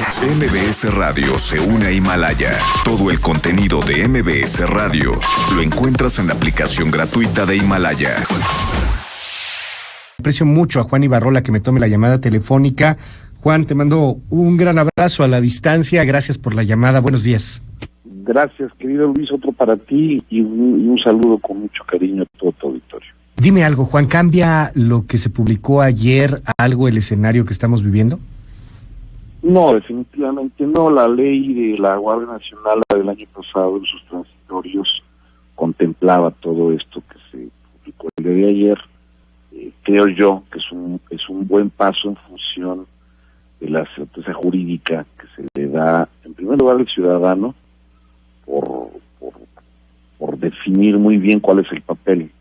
MBS Radio se une a Himalaya. Todo el contenido de MBS Radio lo encuentras en la aplicación gratuita de Himalaya. Aprecio mucho a Juan Ibarrola que me tome la llamada telefónica. Juan, te mando un gran abrazo a la distancia. Gracias por la llamada. Buenos días. Gracias, querido Luis. Otro para ti y un saludo con mucho cariño a todo tu auditorio. Dime algo, Juan. ¿Cambia lo que se publicó ayer algo el escenario que estamos viviendo? No, definitivamente no. La ley de la Guardia Nacional del año pasado en sus transitorios contemplaba todo esto que se publicó el día de ayer. Creo yo que es un buen paso en función de la certeza jurídica que se le da, en primer lugar, al ciudadano por definir muy bien cuál es el papel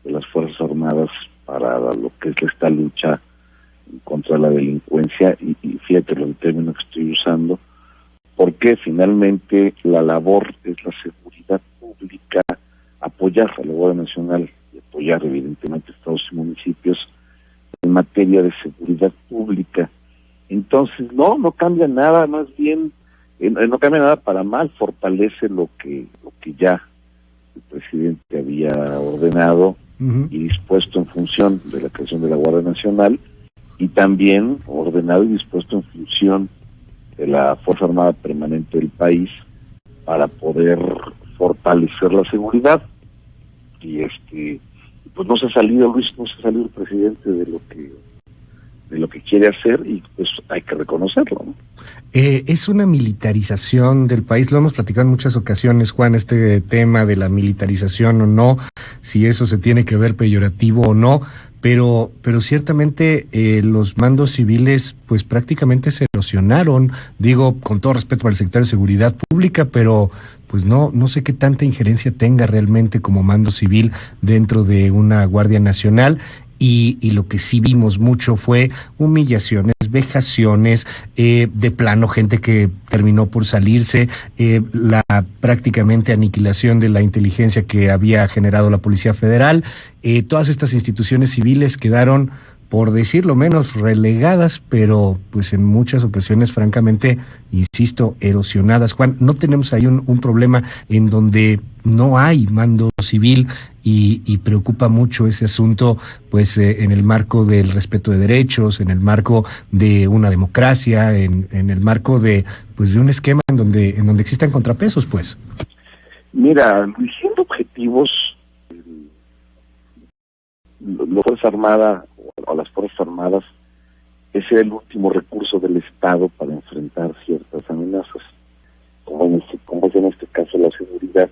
de las Fuerzas Armadas para lo que es esta lucha contra la delincuencia, y fíjate el término que estoy usando, porque finalmente la labor es la seguridad pública, apoyar a la Guardia Nacional y apoyar evidentemente estados y municipios en materia de seguridad pública. Entonces no cambia nada, más bien no cambia nada para mal, fortalece lo que ya el presidente había ordenado y dispuesto en función de la creación de la Guardia Nacional, y también ordenado y dispuesto en función de la Fuerza Armada Permanente del país para poder fortalecer la seguridad. Y pues no se ha salido, Luis, no se ha salido el presidente de lo que quiere hacer, y pues hay que reconocerlo, ¿no? Es una militarización del país, lo hemos platicado en muchas ocasiones, Juan, este tema de la militarización o no, si eso se tiene que ver peyorativo o no, pero ciertamente los mandos civiles pues prácticamente se erosionaron, digo con todo respeto al secretario de Seguridad Pública, pero pues no sé qué tanta injerencia tenga realmente como mando civil dentro de una Guardia Nacional. Y lo que sí vimos mucho fue humillaciones, vejaciones, de plano gente que terminó por salirse, la prácticamente aniquilación de la inteligencia que había generado la Policía Federal. Todas estas instituciones civiles quedaron, por decirlo menos, relegadas, pero pues en muchas ocasiones, francamente, insisto, erosionadas. Juan, ¿no tenemos ahí un problema en donde no hay mando civil y preocupa mucho ese asunto, pues en el marco del respeto de derechos, en el marco de una democracia, en el marco de un esquema en donde existan contrapesos, pues? Mira, siendo objetivos, la Fuerza Armada o las Fuerzas Armadas es el último recurso del Estado para enfrentar ciertas amenazas, como es en este caso la seguridad.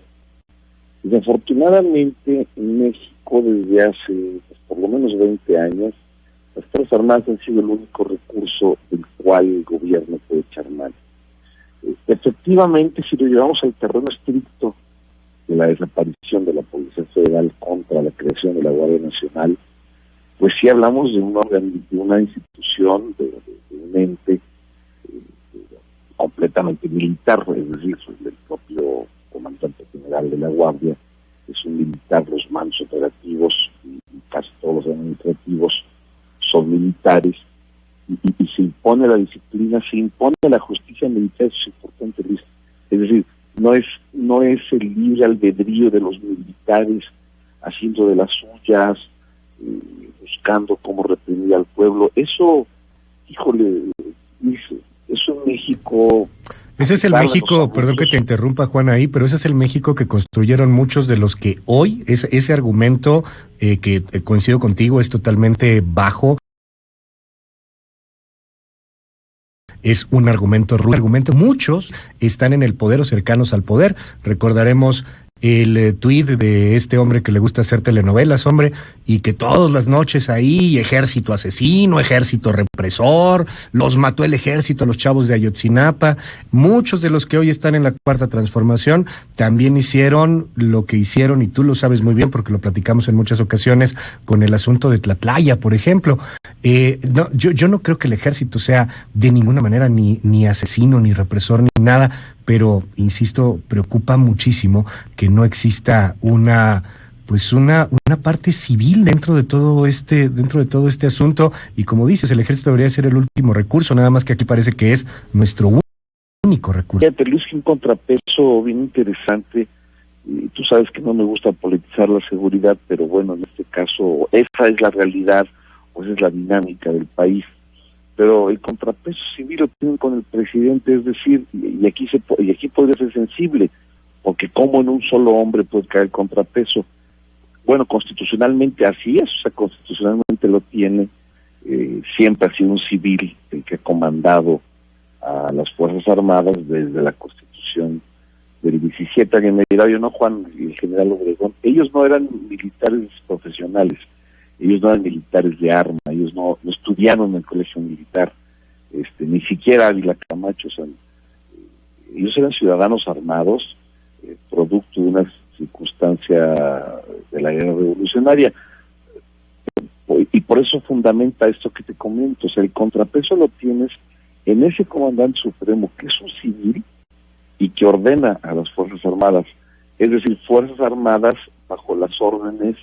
Desafortunadamente, en México, desde hace por lo menos 20 años, las Fuerzas Armadas han sido el único recurso del cual el gobierno puede echar mano. Efectivamente, si lo llevamos al terreno estricto de la desaparición de la Policía Federal contra la creación de la Guardia Nacional, pues sí hablamos de una institución, de un ente completamente militar, es decir, el propio comandante general de la Guardia es un militar, los mandos operativos y casi todos los administrativos son militares, y se impone la disciplina, se impone la justicia militar. Eso es importante, Luis. Es decir, no es el libre albedrío de los militares haciendo de las suyas, buscando cómo reprimir al pueblo. Eso, híjole, eso en México... Ese es el México, perdón que te interrumpa, Juan, ahí, pero ese es el México que construyeron muchos de los que hoy, ese argumento que coincido contigo, es totalmente bajo. Es un argumento rudo. Muchos están en el poder o cercanos al poder. Recordaremos el tuit de este hombre que le gusta hacer telenovelas, hombre, y que todas las noches ahí, ejército asesino, ejército represor, los mató el ejército a los chavos de Ayotzinapa. Muchos de los que hoy están en la Cuarta Transformación también hicieron lo que hicieron, y tú lo sabes muy bien porque lo platicamos en muchas ocasiones con el asunto de Tlatlaya, por ejemplo. Yo no creo que el ejército sea de ninguna manera ni asesino, ni represor, ni nada, pero, insisto, preocupa muchísimo que no exista una pues una parte civil dentro de todo este asunto, y como dices, el ejército debería ser el último recurso, nada más que aquí parece que es nuestro único recurso. Fíjate, Luis, que un contrapeso bien interesante. Y tú sabes que no me gusta politizar la seguridad, pero bueno, en este caso esa es la realidad, o esa es la dinámica del país. Pero el contrapeso civil lo tienen con el presidente, es decir, y aquí podría ser sensible, porque cómo en un solo hombre puede caer el contrapeso. Bueno, constitucionalmente así es, o sea, constitucionalmente lo tiene, siempre ha sido un civil el que ha comandado a las Fuerzas Armadas desde la Constitución del 17. Que me dirá, yo no, Juan, y el general Obregón, ellos no eran militares profesionales, ellos no eran militares de arma, ellos no estudiaron en el colegio militar, ni siquiera Ávila Camacho, o sea, ellos eran ciudadanos armados, producto de una circunstancia de la guerra revolucionaria, y por eso fundamenta esto que te comento, o sea, el contrapeso lo tienes en ese comandante supremo, que es un civil, y que ordena a las Fuerzas Armadas, es decir, Fuerzas Armadas bajo las órdenes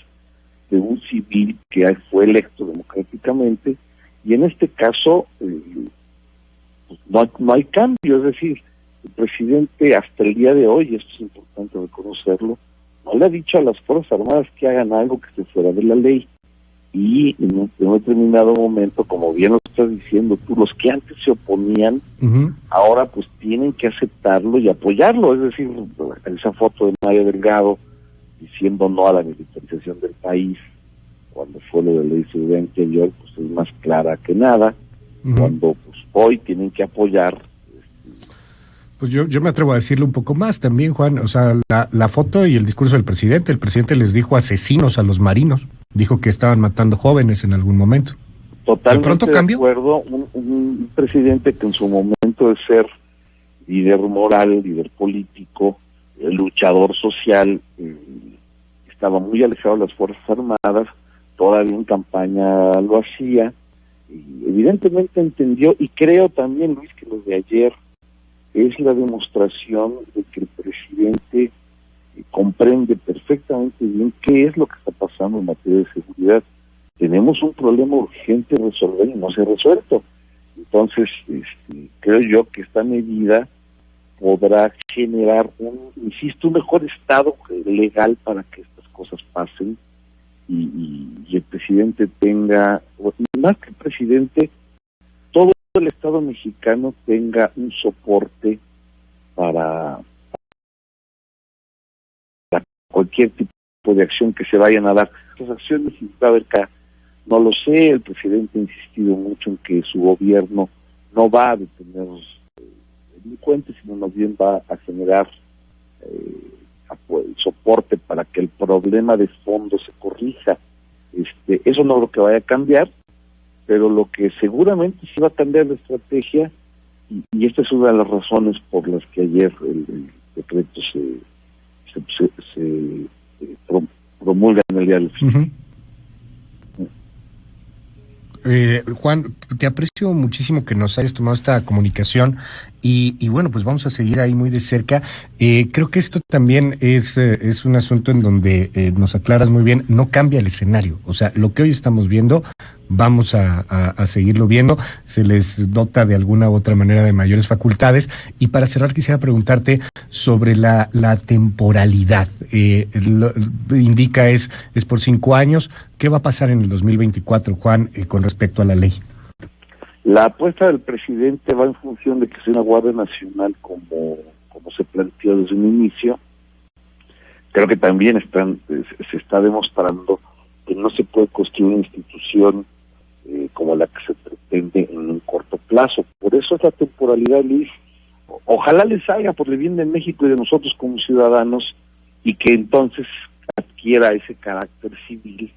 de un civil que fue electo democráticamente, y en este caso pues no hay cambio, es decir, el presidente hasta el día de hoy, esto es importante reconocerlo, no le ha dicho a las Fuerzas Armadas que hagan algo que esté fuera de la ley, y en un determinado momento, como bien lo estás diciendo tú, los que antes se oponían, ahora pues tienen que aceptarlo y apoyarlo, es decir, esa foto de Maya Delgado diciendo no a la militarización del país, cuando fue lo de la ley de seguridad interior, pues es más clara que nada, cuando pues hoy tienen que apoyar. Pues yo me atrevo a decirle un poco más también, Juan, o sea, la foto y el discurso del presidente, el presidente les dijo asesinos a los marinos, dijo que estaban matando jóvenes en algún momento. Totalmente ¿De pronto cambió? acuerdo, un presidente que en su momento de ser líder moral, líder político, luchador social, estaba muy alejado de las Fuerzas Armadas, todavía en campaña lo hacía, y evidentemente entendió, y creo también, Luis, que lo de ayer es la demostración de que el presidente comprende perfectamente bien qué es lo que está pasando en materia de seguridad. Tenemos un problema urgente a resolver y no se ha resuelto. Entonces, creo yo que esta medida podrá generar un mejor estado legal para que estas cosas pasen y el presidente tenga, o más que el presidente, todo el Estado mexicano tenga un soporte para cualquier tipo de acción que se vayan a dar. Las acciones va a haber acá, no lo sé, el presidente ha insistido mucho en que su gobierno no va a detener delincuentes, sino más bien va a generar soporte para que el problema de fondo se corrija. Eso no creo que vaya a cambiar, pero lo que seguramente sí va a cambiar la estrategia, y esta es una de las razones por las que ayer el decreto se promulga en el día del fin. Juan, te aprecio muchísimo que nos hayas tomado esta comunicación y bueno, pues vamos a seguir ahí muy de cerca. Creo que esto también es un asunto en donde nos aclaras muy bien, no cambia el escenario, o sea, lo que hoy estamos viendo, vamos a seguirlo viendo, se les dota de alguna u otra manera de mayores facultades, y para cerrar quisiera preguntarte sobre la temporalidad. Indica es por 5 años. ¿Qué va a pasar en el 2024, Juan, con respecto a la ley? La apuesta del presidente va en función de que sea una Guardia Nacional como se planteó desde un inicio. Creo que también se está demostrando que no se puede construir una institución como la que se pretende en un corto plazo. Por eso es la temporalidad, Luis. Ojalá les salga por el bien de México y de nosotros como ciudadanos, y que entonces adquiera ese carácter civil,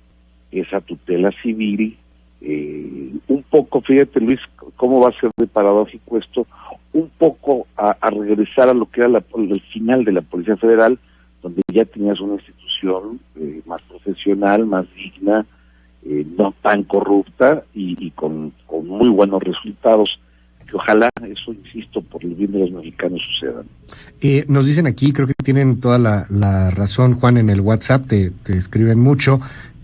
esa tutela civil. Un poco, fíjate, Luis, cómo va a ser de paradójico esto, un poco a regresar a lo que era el final de la Policía Federal, donde ya tenías una institución más profesional, más digna, no tan corrupta y con muy buenos resultados, que ojalá, eso insisto, por el bien de los mexicanos sucedan. Nos dicen aquí, creo que tienen toda la razón, Juan, en el WhatsApp, te escriben mucho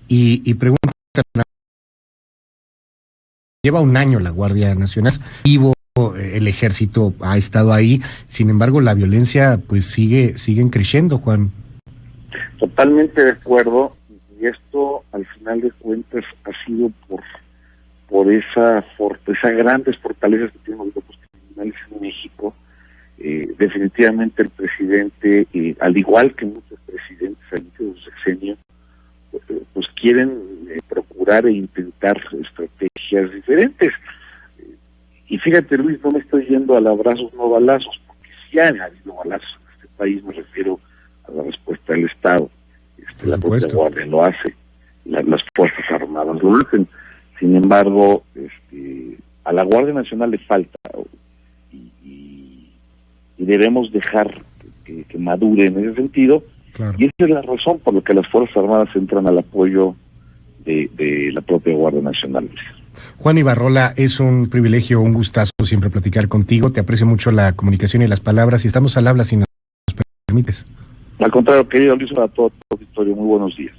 y preguntan, lleva un año la Guardia Nacional, el ejército ha estado ahí, sin embargo la violencia pues siguen creciendo, Juan. Totalmente de acuerdo, y esto al final de cuentas ha sido por esas grandes fortalezas que tienen los grupos criminales en México. Definitivamente el presidente, al igual que muchos presidentes al inicio de su sexenio, pues quieren procurar e intentar estrategias diferentes. Y fíjate, Luis, no me estoy yendo al abrazos no balazos, porque sí han habido balazos en este país, me refiero a la respuesta del Estado. La propia Guardia lo hace, las Fuerzas Armadas lo hacen. Sin embargo, a la Guardia Nacional le falta y debemos dejar que madure en ese sentido. Claro. Y esa es la razón por la que las Fuerzas Armadas entran al apoyo de la propia Guardia Nacional. Juan Ibarrola, es un privilegio, un gustazo siempre platicar contigo. Te aprecio mucho la comunicación y las palabras y estamos al habla si nos permites. Al contrario, querido Luis, a todo tu auditorio, muy buenos días.